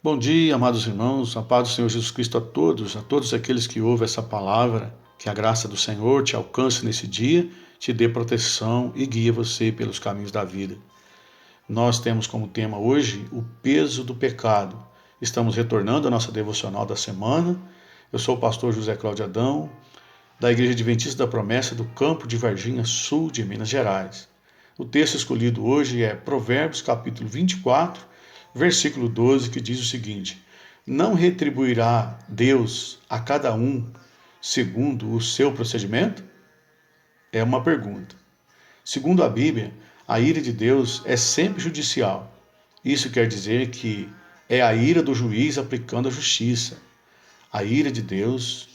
Bom dia, amados irmãos, a paz do Senhor Jesus Cristo a todos aqueles que ouvem essa palavra, que a graça do Senhor te alcance nesse dia, te dê proteção e guie você pelos caminhos da vida. Nós temos como tema hoje o peso do pecado. Estamos retornando à nossa devocional da semana. Eu sou o pastor José Cláudio Adão, da Igreja Adventista da Promessa do Campo de Varginha, sul de Minas Gerais. O texto escolhido hoje é Provérbios capítulo 24, versículo 12, que diz o seguinte: Não retribuirá Deus a cada um segundo o seu procedimento? É uma pergunta. Segundo a Bíblia, a ira de Deus é sempre judicial. Isso quer dizer que é a ira do juiz aplicando a justiça. A ira de Deus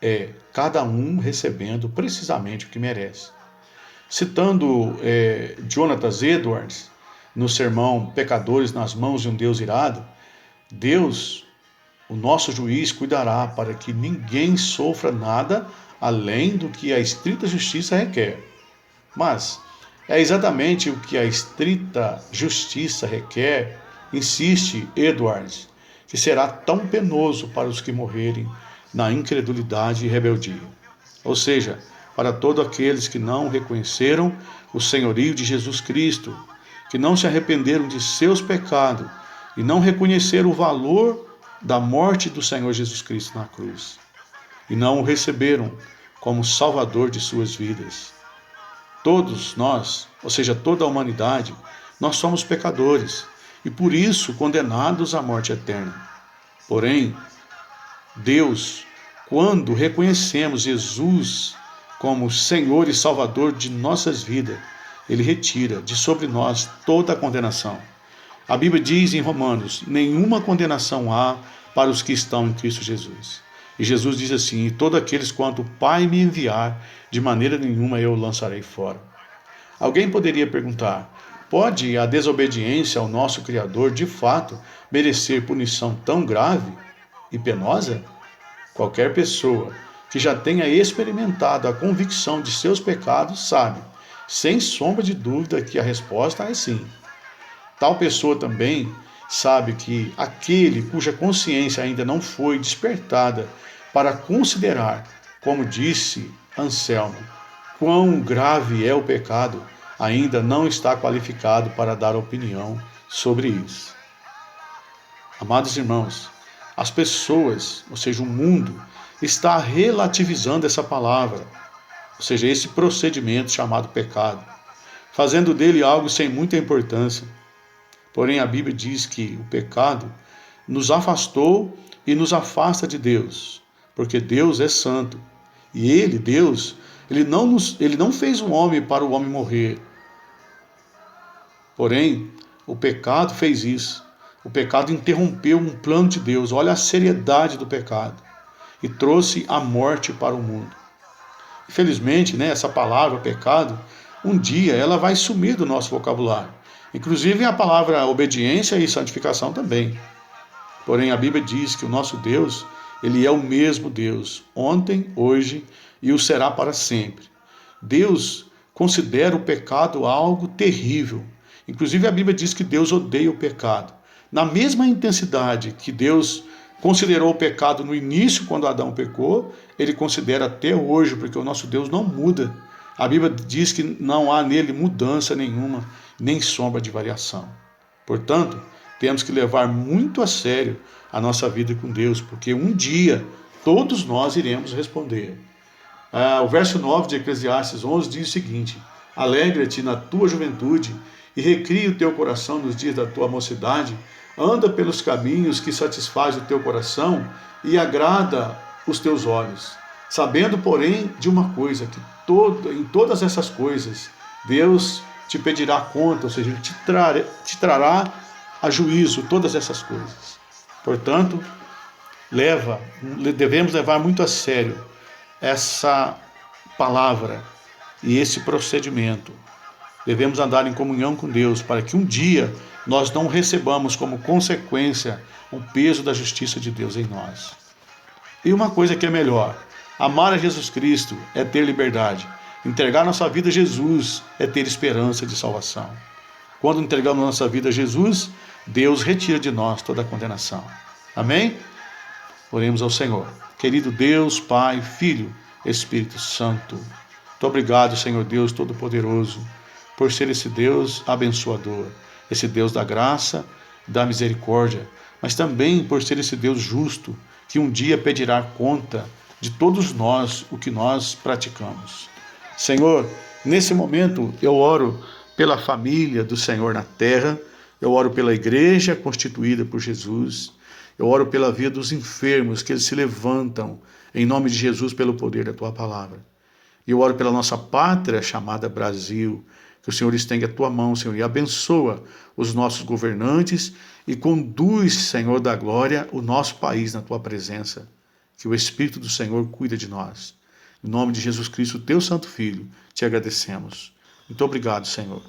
é cada um recebendo precisamente o que merece. Citando Jonathan Edwards, no sermão Pecadores nas mãos de um Deus irado, Deus, o nosso juiz, cuidará para que ninguém sofra nada além do que a estrita justiça requer. Mas é exatamente o que a estrita justiça requer, insiste Edwards, que será tão penoso para os que morrerem na incredulidade e rebeldia. Ou seja, para todos aqueles que não reconheceram o senhorio de Jesus Cristo, que não se arrependeram de seus pecados e não reconheceram o valor da morte do Senhor Jesus Cristo na cruz, e não o receberam como Salvador de suas vidas. Todos nós, ou seja, toda a humanidade, nós somos pecadores e por isso condenados à morte eterna. Porém, Deus, quando reconhecemos Jesus como Senhor e Salvador de nossas vidas, Ele retira de sobre nós toda a condenação. A Bíblia diz em Romanos: nenhuma condenação há para os que estão em Cristo Jesus. E Jesus diz assim: e todos aqueles quanto o Pai me enviar, de maneira nenhuma eu lançarei fora. Alguém poderia perguntar: pode a desobediência ao nosso Criador de fato merecer punição tão grave e penosa? Qualquer pessoa que já tenha experimentado a convicção de seus pecados sabe, sem sombra de dúvida, que a resposta é sim. Tal pessoa também sabe que aquele cuja consciência ainda não foi despertada para considerar, como disse Anselmo, quão grave é o pecado, ainda não está qualificado para dar opinião sobre isso. Amados irmãos, as pessoas, ou seja, o mundo, está relativizando essa palavra, ou seja, esse procedimento chamado pecado, fazendo dele algo sem muita importância. Porém, a Bíblia diz que o pecado nos afastou e nos afasta de Deus, porque Deus é santo. E Ele, Deus, Ele não fez um homem para o homem morrer. Porém, o pecado fez isso. O pecado interrompeu um plano de Deus. Olha a seriedade do pecado. E trouxe a morte para o mundo. Infelizmente, essa palavra pecado, um dia ela vai sumir do nosso vocabulário. Inclusive a palavra obediência e santificação também. Porém, a Bíblia diz que o nosso Deus, Ele é o mesmo Deus, ontem, hoje e o será para sempre. Deus considera o pecado algo terrível. Inclusive a Bíblia diz que Deus odeia o pecado. Na mesma intensidade que Deus considerou o pecado no início, quando Adão pecou, Ele considera até hoje, porque o nosso Deus não muda. A Bíblia diz que não há nele mudança nenhuma, nem sombra de variação. Portanto, temos que levar muito a sério a nossa vida com Deus, porque um dia todos nós iremos responder. O verso 9 de Eclesiastes 11 diz o seguinte: alegra-te na tua juventude e recria o teu coração nos dias da tua mocidade, anda pelos caminhos que satisfaz o teu coração e agrada os teus olhos, sabendo, porém, de uma coisa, que em todas essas coisas Deus te pedirá conta, ou seja, Ele te trará a juízo todas essas coisas. Portanto, devemos levar muito a sério essa palavra e esse procedimento. Devemos andar em comunhão com Deus para que um dia nós não recebamos como consequência o peso da justiça de Deus em nós. E uma coisa que é melhor: amar a Jesus Cristo é ter liberdade. Entregar nossa vida a Jesus é ter esperança de salvação. Quando entregamos nossa vida a Jesus, Deus retira de nós toda a condenação. Amém? Oremos ao Senhor. Querido Deus, Pai, Filho, Espírito Santo, muito obrigado, Senhor Deus Todo-Poderoso, por ser esse Deus abençoador, esse Deus da graça, da misericórdia, mas também por ser esse Deus justo, que um dia pedirá conta de todos nós o que nós praticamos. Senhor, nesse momento eu oro pela família do Senhor na terra, eu oro pela igreja constituída por Jesus, eu oro pela vida dos enfermos, que eles se levantam em nome de Jesus pelo poder da Tua palavra. E eu oro pela nossa pátria chamada Brasil, que o Senhor estende a Tua mão, Senhor, e abençoa os nossos governantes e conduz, Senhor da glória, o nosso país na Tua presença. Que o Espírito do Senhor cuida de nós. Em nome de Jesus Cristo, Teu Santo Filho, te agradecemos. Muito obrigado, Senhor.